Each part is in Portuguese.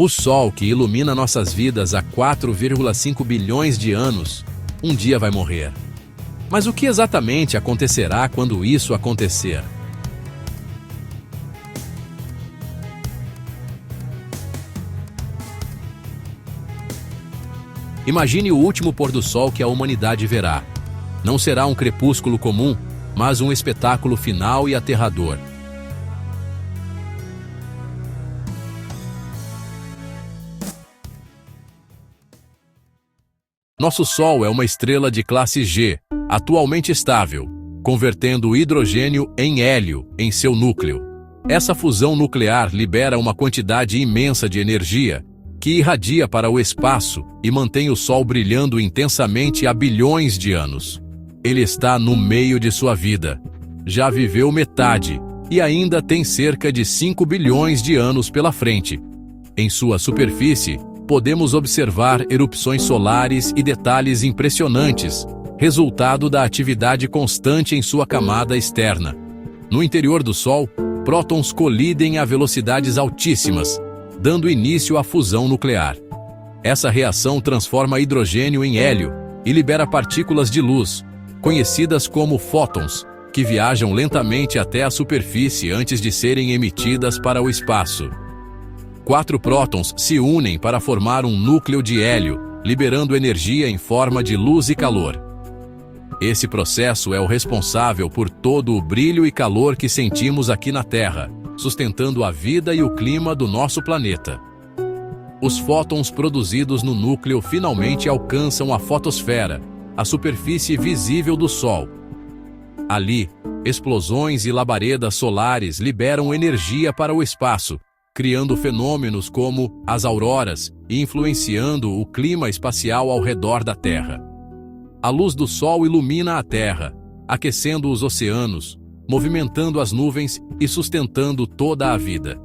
O Sol, que ilumina nossas vidas há 4,5 bilhões de anos, um dia vai morrer. Mas o que exatamente acontecerá quando isso acontecer? Imagine o último pôr do sol que a humanidade verá. Não será um crepúsculo comum, mas um espetáculo final e aterrador. Nosso Sol é uma estrela de classe G, atualmente estável, convertendo o hidrogênio em hélio em seu núcleo. Essa fusão nuclear libera uma quantidade imensa de energia que irradia para o espaço e mantém o Sol brilhando intensamente há bilhões de anos. Ele está no meio de sua vida. Já viveu metade e ainda tem cerca de 5 bilhões de anos pela frente. Em sua superfície, podemos observar erupções solares e detalhes impressionantes, resultado da atividade constante em sua camada externa. No interior do Sol, prótons colidem a velocidades altíssimas, dando início à fusão nuclear. Essa reação transforma hidrogênio em hélio e libera partículas de luz, conhecidas como fótons, que viajam lentamente até a superfície antes de serem emitidas para o espaço. 4 prótons se unem para formar um núcleo de hélio, liberando energia em forma de luz e calor. Esse processo é o responsável por todo o brilho e calor que sentimos aqui na Terra, sustentando a vida e o clima do nosso planeta. Os fótons produzidos no núcleo finalmente alcançam a fotosfera, a superfície visível do Sol. Ali, explosões e labaredas solares liberam energia para o espaço, criando fenômenos como as auroras e influenciando o clima espacial ao redor da Terra. A luz do Sol ilumina a Terra, aquecendo os oceanos, movimentando as nuvens e sustentando toda a vida.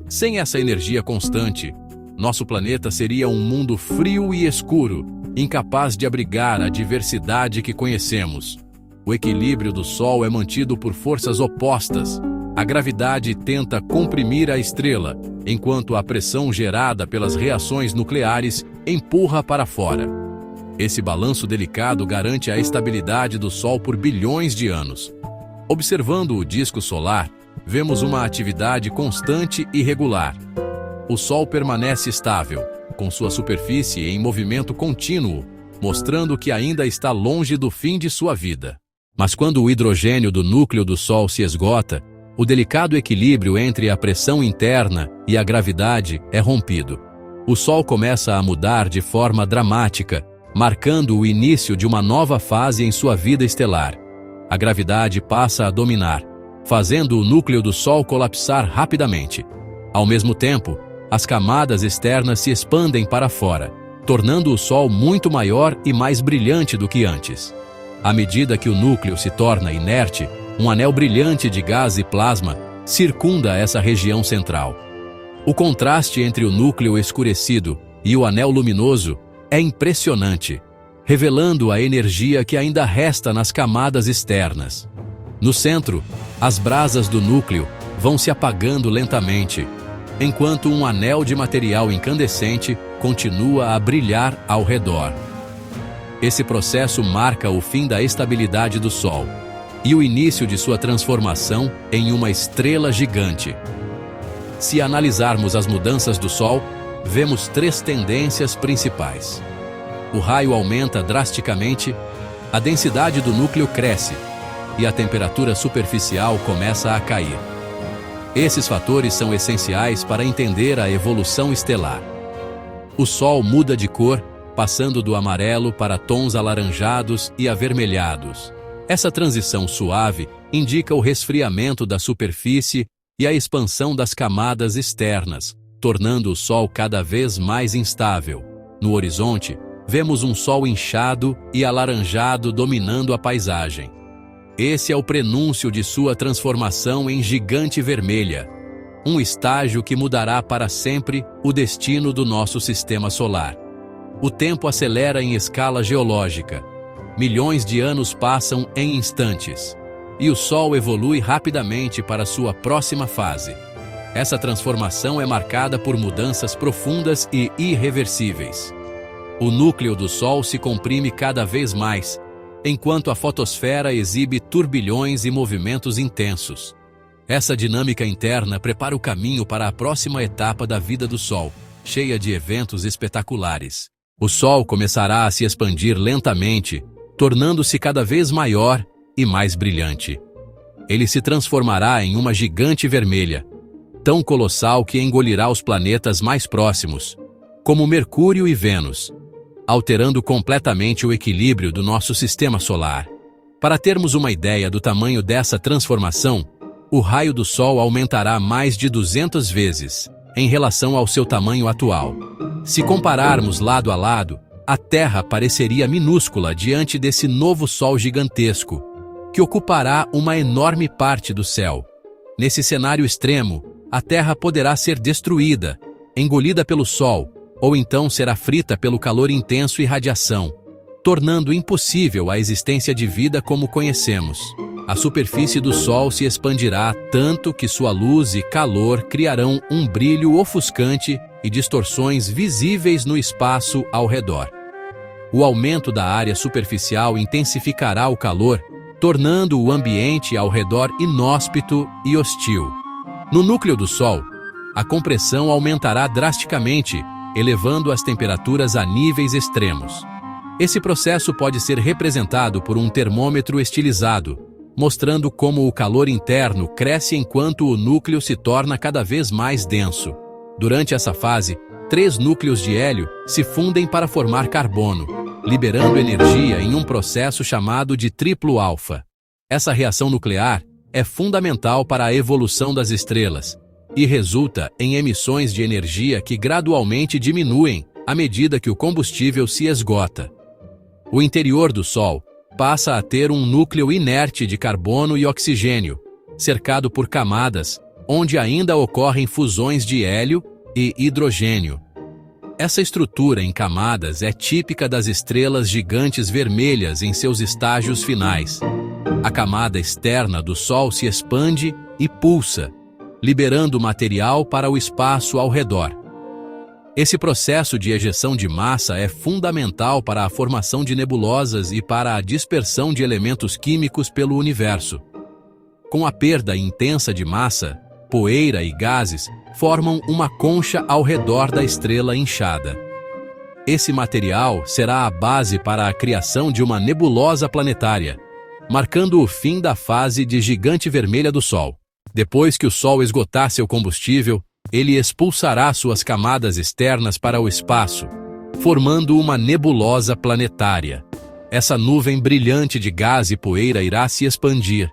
Sem essa energia constante, nosso planeta seria um mundo frio e escuro, incapaz de abrigar a diversidade que conhecemos. O equilíbrio do Sol é mantido por forças opostas. A gravidade tenta comprimir a estrela, enquanto a pressão gerada pelas reações nucleares empurra para fora. Esse balanço delicado garante a estabilidade do Sol por bilhões de anos. Observando o disco solar, vemos uma atividade constante e regular. O Sol permanece estável, com sua superfície em movimento contínuo, mostrando que ainda está longe do fim de sua vida. Mas quando o hidrogênio do núcleo do Sol se esgota, o delicado equilíbrio entre a pressão interna e a gravidade é rompido. O Sol começa a mudar de forma dramática, marcando o início de uma nova fase em sua vida estelar. A gravidade passa a dominar, fazendo o núcleo do Sol colapsar rapidamente. Ao mesmo tempo, as camadas externas se expandem para fora, tornando o Sol muito maior e mais brilhante do que antes. À medida que o núcleo se torna inerte, um anel brilhante de gás e plasma circunda essa região central. O contraste entre o núcleo escurecido e o anel luminoso é impressionante, revelando a energia que ainda resta nas camadas externas. No centro, as brasas do núcleo vão se apagando lentamente, enquanto um anel de material incandescente continua a brilhar ao redor. Esse processo marca o fim da estabilidade do Sol e o início de sua transformação em uma estrela gigante. Se analisarmos as mudanças do Sol, vemos 3 tendências principais. O raio aumenta drasticamente, a densidade do núcleo cresce e a temperatura superficial começa a cair. Esses fatores são essenciais para entender a evolução estelar. O Sol muda de cor, passando do amarelo para tons alaranjados e avermelhados. Essa transição suave indica o resfriamento da superfície e a expansão das camadas externas, tornando o Sol cada vez mais instável. No horizonte, vemos um Sol inchado e alaranjado dominando a paisagem. Esse é o prenúncio de sua transformação em gigante vermelha, um estágio que mudará para sempre o destino do nosso sistema solar. O tempo acelera em escala geológica. Milhões de anos passam em instantes, e o Sol evolui rapidamente para sua próxima fase. Essa transformação é marcada por mudanças profundas e irreversíveis. O núcleo do Sol se comprime cada vez mais, enquanto a fotosfera exibe turbilhões e movimentos intensos. Essa dinâmica interna prepara o caminho para a próxima etapa da vida do Sol, cheia de eventos espetaculares. O Sol começará a se expandir lentamente, tornando-se cada vez maior e mais brilhante. Ele se transformará em uma gigante vermelha, tão colossal que engolirá os planetas mais próximos, como Mercúrio e Vênus, alterando completamente o equilíbrio do nosso sistema solar. Para termos uma ideia do tamanho dessa transformação, o raio do Sol aumentará mais de 200 vezes em relação ao seu tamanho atual. Se compararmos lado a lado, a Terra pareceria minúscula diante desse novo Sol gigantesco, que ocupará uma enorme parte do céu. Nesse cenário extremo, a Terra poderá ser destruída, engolida pelo Sol, ou então será frita pelo calor intenso e radiação, tornando impossível a existência de vida como conhecemos. A superfície do Sol se expandirá tanto que sua luz e calor criarão um brilho ofuscante e distorções visíveis no espaço ao redor. O aumento da área superficial intensificará o calor, tornando o ambiente ao redor inóspito e hostil. No núcleo do Sol, a compressão aumentará drasticamente, elevando as temperaturas a níveis extremos. Esse processo pode ser representado por um termômetro estilizado, mostrando como o calor interno cresce enquanto o núcleo se torna cada vez mais denso. Durante essa fase, 3 núcleos de hélio se fundem para formar carbono, liberando energia em um processo chamado de triplo alfa. Essa reação nuclear é fundamental para a evolução das estrelas e resulta em emissões de energia que gradualmente diminuem à medida que o combustível se esgota. O interior do Sol passa a ter um núcleo inerte de carbono e oxigênio, cercado por camadas, onde ainda ocorrem fusões de hélio e hidrogênio. Essa estrutura em camadas é típica das estrelas gigantes vermelhas em seus estágios finais. A camada externa do Sol se expande e pulsa, liberando material para o espaço ao redor. Esse processo de ejeção de massa é fundamental para a formação de nebulosas e para a dispersão de elementos químicos pelo universo. Com a perda intensa de massa, poeira e gases formam uma concha ao redor da estrela inchada. Esse material será a base para a criação de uma nebulosa planetária, marcando o fim da fase de gigante vermelha do Sol. Depois que o Sol esgotar seu combustível, ele expulsará suas camadas externas para o espaço, formando uma nebulosa planetária. Essa nuvem brilhante de gás e poeira irá se expandir,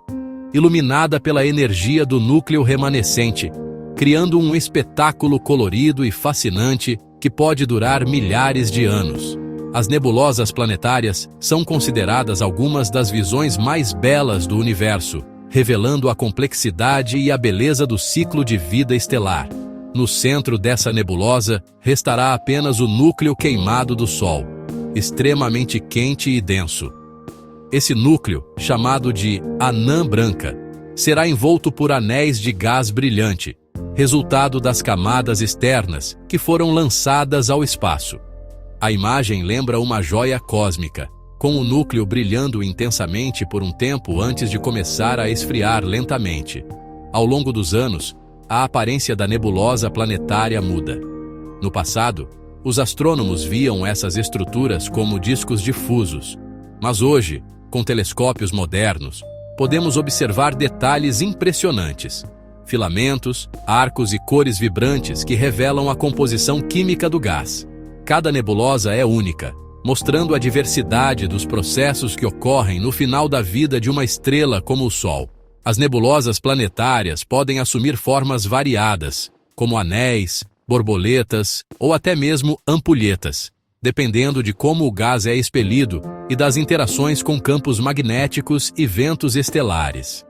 iluminada pela energia do núcleo remanescente, criando um espetáculo colorido e fascinante que pode durar milhares de anos. As nebulosas planetárias são consideradas algumas das visões mais belas do universo, revelando a complexidade e a beleza do ciclo de vida estelar. No centro dessa nebulosa, restará apenas o núcleo queimado do Sol, extremamente quente e denso. Esse núcleo, chamado de anã branca, será envolto por anéis de gás brilhante, resultado das camadas externas que foram lançadas ao espaço. A imagem lembra uma joia cósmica, com o núcleo brilhando intensamente por um tempo antes de começar a esfriar lentamente. Ao longo dos anos, a aparência da nebulosa planetária muda. No passado, os astrônomos viam essas estruturas como discos difusos, mas hoje, com telescópios modernos, podemos observar detalhes impressionantes: filamentos, arcos e cores vibrantes que revelam a composição química do gás. Cada nebulosa é única, mostrando a diversidade dos processos que ocorrem no final da vida de uma estrela como o Sol. As nebulosas planetárias podem assumir formas variadas, como anéis, borboletas ou até mesmo ampulhetas, dependendo de como o gás é expelido e das interações com campos magnéticos e ventos estelares.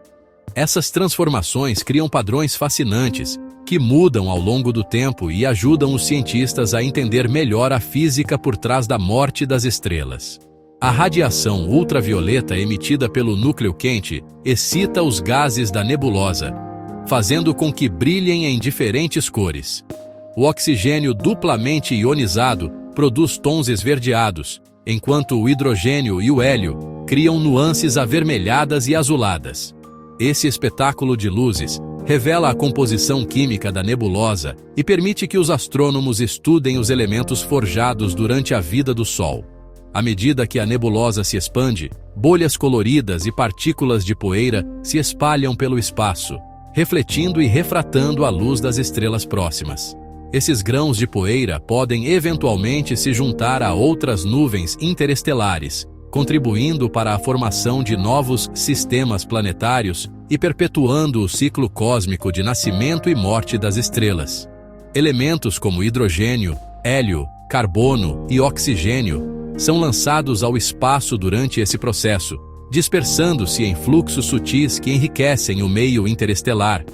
Essas transformações criam padrões fascinantes, que mudam ao longo do tempo e ajudam os cientistas a entender melhor a física por trás da morte das estrelas. A radiação ultravioleta emitida pelo núcleo quente excita os gases da nebulosa, fazendo com que brilhem em diferentes cores. O oxigênio duplamente ionizado produz tons esverdeados, enquanto o hidrogênio e o hélio criam nuances avermelhadas e azuladas. Esse espetáculo de luzes revela a composição química da nebulosa e permite que os astrônomos estudem os elementos forjados durante a vida do Sol. À medida que a nebulosa se expande, bolhas coloridas e partículas de poeira se espalham pelo espaço, refletindo e refratando a luz das estrelas próximas. Esses grãos de poeira podem eventualmente se juntar a outras nuvens interestelares, contribuindo para a formação de novos sistemas planetários e perpetuando o ciclo cósmico de nascimento e morte das estrelas. Elementos como hidrogênio, hélio, carbono e oxigênio são lançados ao espaço durante esse processo, dispersando-se em fluxos sutis que enriquecem o meio interestelar.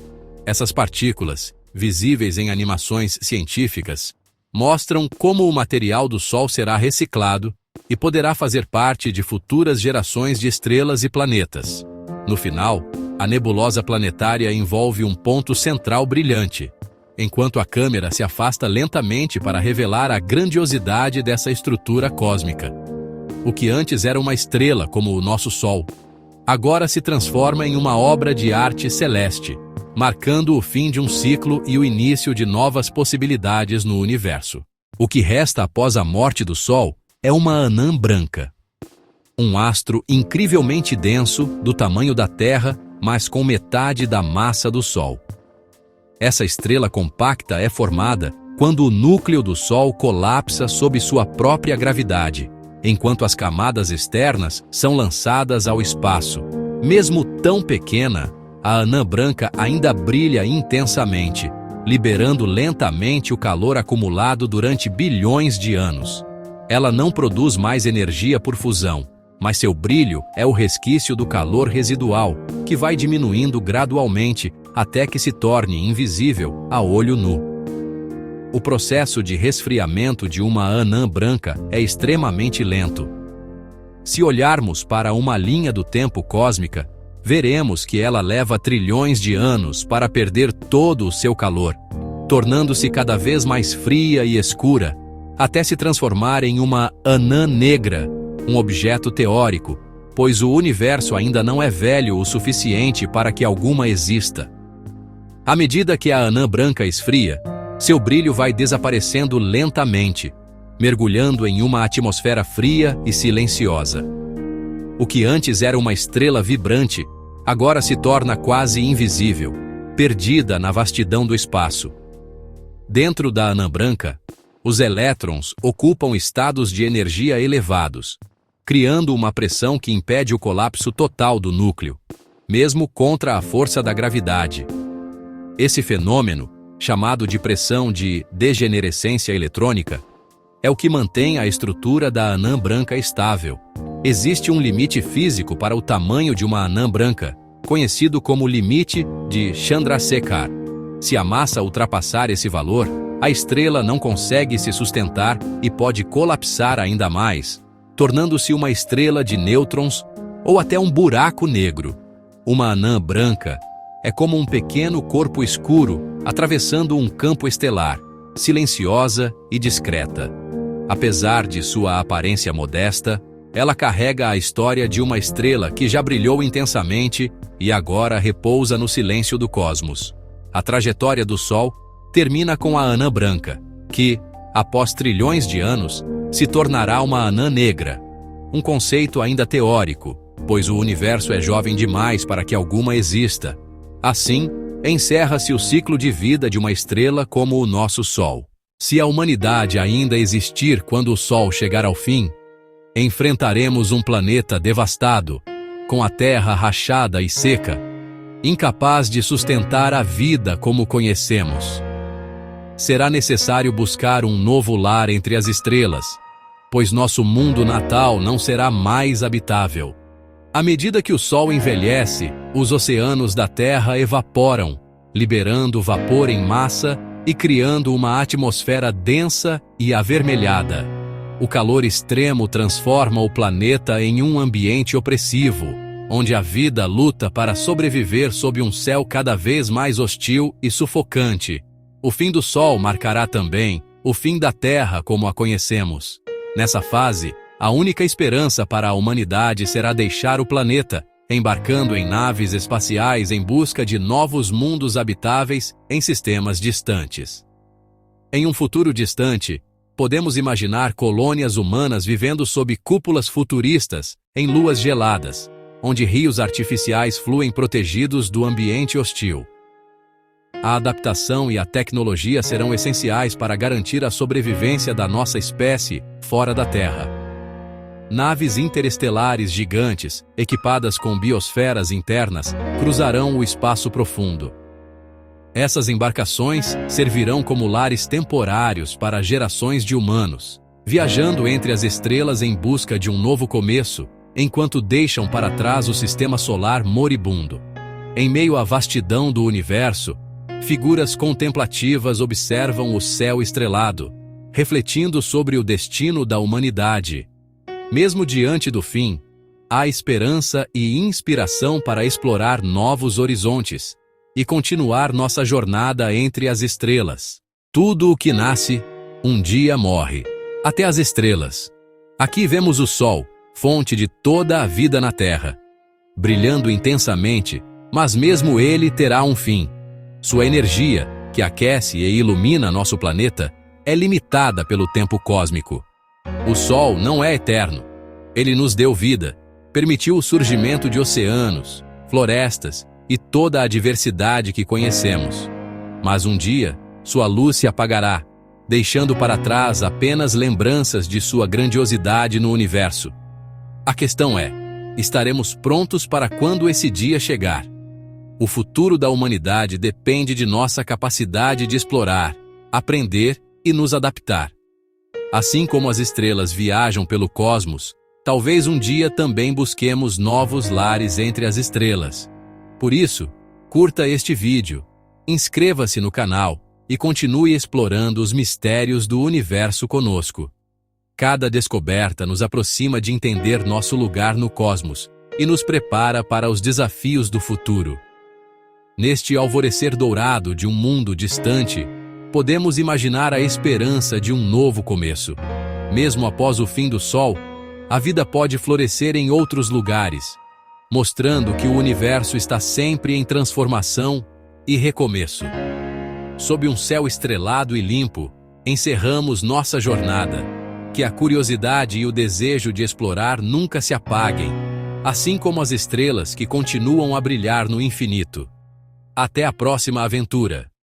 Essas partículas, visíveis em animações científicas, mostram como o material do Sol será reciclado e poderá fazer parte de futuras gerações de estrelas e planetas. No final, a nebulosa planetária envolve um ponto central brilhante, enquanto a câmera se afasta lentamente para revelar a grandiosidade dessa estrutura cósmica. O que antes era uma estrela como o nosso Sol, agora se transforma em uma obra de arte celeste, marcando o fim de um ciclo e o início de novas possibilidades no universo. O que resta após a morte do Sol é uma anã branca. Um astro incrivelmente denso, do tamanho da Terra, mas com metade da massa do Sol. Essa estrela compacta é formada quando o núcleo do Sol colapsa sob sua própria gravidade, enquanto as camadas externas são lançadas ao espaço. Mesmo tão pequena, a anã branca ainda brilha intensamente, liberando lentamente o calor acumulado durante bilhões de anos. Ela não produz mais energia por fusão, mas seu brilho é o resquício do calor residual, que vai diminuindo gradualmente até que se torne invisível a olho nu. O processo de resfriamento de uma anã branca é extremamente lento. Se olharmos para uma linha do tempo cósmica, veremos que ela leva trilhões de anos para perder todo o seu calor, tornando-se cada vez mais fria e escura, até se transformar em uma anã negra, um objeto teórico, pois o universo ainda não é velho o suficiente para que alguma exista. À medida que a anã branca esfria, seu brilho vai desaparecendo lentamente, mergulhando em uma atmosfera fria e silenciosa. O que antes era uma estrela vibrante, agora se torna quase invisível, perdida na vastidão do espaço. Dentro da anã branca, os elétrons ocupam estados de energia elevados, criando uma pressão que impede o colapso total do núcleo, mesmo contra a força da gravidade. Esse fenômeno, chamado de pressão de degenerescência eletrônica, é o que mantém a estrutura da anã branca estável. Existe um limite físico para o tamanho de uma anã branca, conhecido como limite de Chandrasekhar. Se a massa ultrapassar esse valor, a estrela não consegue se sustentar e pode colapsar ainda mais, tornando-se uma estrela de nêutrons ou até um buraco negro. Uma anã branca é como um pequeno corpo escuro atravessando um campo estelar, silenciosa e discreta. Apesar de sua aparência modesta, ela carrega a história de uma estrela que já brilhou intensamente e agora repousa no silêncio do cosmos. A trajetória do Sol termina com a anã branca, que, após trilhões de anos, se tornará uma anã negra. Um conceito ainda teórico, pois o universo é jovem demais para que alguma exista. Assim, encerra-se o ciclo de vida de uma estrela como o nosso Sol. Se a humanidade ainda existir quando o Sol chegar ao fim, enfrentaremos um planeta devastado, com a Terra rachada e seca, incapaz de sustentar a vida como conhecemos. Será necessário buscar um novo lar entre as estrelas, pois nosso mundo natal não será mais habitável. À medida que o Sol envelhece, os oceanos da Terra evaporam, liberando vapor em massa e criando uma atmosfera densa e avermelhada. O calor extremo transforma o planeta em um ambiente opressivo, onde a vida luta para sobreviver sob um céu cada vez mais hostil e sufocante. O fim do Sol marcará também o fim da Terra como a conhecemos. Nessa fase, a única esperança para a humanidade será deixar o planeta, embarcando em naves espaciais em busca de novos mundos habitáveis em sistemas distantes. Em um futuro distante, podemos imaginar colônias humanas vivendo sob cúpulas futuristas, em luas geladas, onde rios artificiais fluem protegidos do ambiente hostil. A adaptação e a tecnologia serão essenciais para garantir a sobrevivência da nossa espécie fora da Terra. Naves interestelares gigantes, equipadas com biosferas internas, cruzarão o espaço profundo. Essas embarcações servirão como lares temporários para gerações de humanos, viajando entre as estrelas em busca de um novo começo, enquanto deixam para trás o sistema solar moribundo. Em meio à vastidão do universo, figuras contemplativas observam o céu estrelado, refletindo sobre o destino da humanidade. Mesmo diante do fim, há esperança e inspiração para explorar novos horizontes e continuar nossa jornada entre as estrelas. Tudo o que nasce, um dia morre. Até as estrelas. Aqui vemos o Sol, fonte de toda a vida na Terra, brilhando intensamente, mas mesmo ele terá um fim. Sua energia, que aquece e ilumina nosso planeta, é limitada pelo tempo cósmico. O Sol não é eterno. Ele nos deu vida, permitiu o surgimento de oceanos, florestas e toda a diversidade que conhecemos. Mas um dia, sua luz se apagará, deixando para trás apenas lembranças de sua grandiosidade no universo. A questão é, estaremos prontos para quando esse dia chegar? O futuro da humanidade depende de nossa capacidade de explorar, aprender e nos adaptar. Assim como as estrelas viajam pelo cosmos, talvez um dia também busquemos novos lares entre as estrelas. Por isso, curta este vídeo, inscreva-se no canal e continue explorando os mistérios do universo conosco. Cada descoberta nos aproxima de entender nosso lugar no cosmos e nos prepara para os desafios do futuro. Neste alvorecer dourado de um mundo distante, podemos imaginar a esperança de um novo começo. Mesmo após o fim do Sol, a vida pode florescer em outros lugares, mostrando que o universo está sempre em transformação e recomeço. Sob um céu estrelado e limpo, encerramos nossa jornada. Que a curiosidade e o desejo de explorar nunca se apaguem, assim como as estrelas que continuam a brilhar no infinito. Até a próxima aventura!